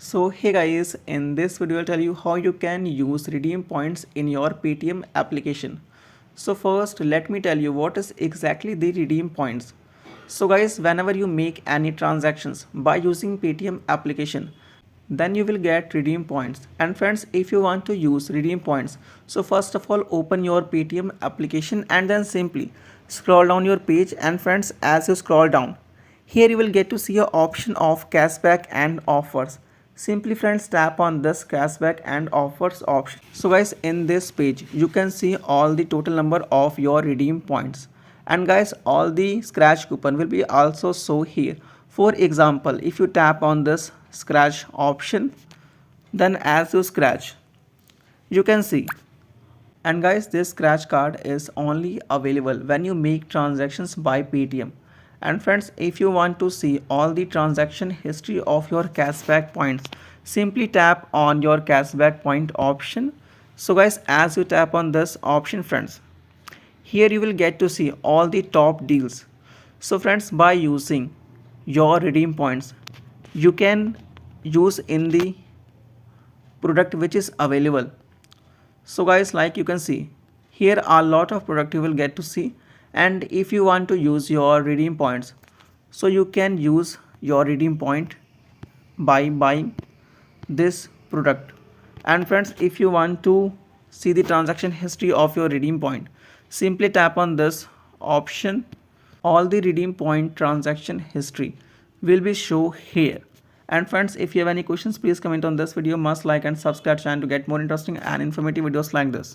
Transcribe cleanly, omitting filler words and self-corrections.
So hey guys, in this video I'll tell you how you can use redeem points in your Paytm application. So first let me tell you what is exactly the redeem points. So guys, whenever you make any transactions by using Paytm application, then you will get redeem points. And friends, if you want to use redeem points, so first of all open your Paytm application and then simply scroll down your page. And friends, as you scroll down, here you will get to see an option of cashback and offers. Simply friends, tap on this cashback and offers option. So guys, in this page you can see all the total number of your redeem points, and guys all the scratch coupon will be also show here. For example, if you tap on this scratch option, then as you scratch you can see, and guys this scratch card is only available when you make transactions by Paytm. And friends, if you want to see all the transaction history of your cashback points, simply tap on your cashback point option. So guys, as you tap on this option friends, here you will get to see all the top deals. So friends, by using your redeem points, you can use in the product which is available. So guys, like you can see, here are a lot of product you will get to see. And if you want to use your redeem points, so you can use your redeem point by buying this product. And friends, if you want to see the transaction history of your redeem point, simply tap on this option. All the redeem point transaction history will be shown here. And friends, if you have any questions, please comment on this video. Must like and subscribe channel to get more interesting and informative videos like this.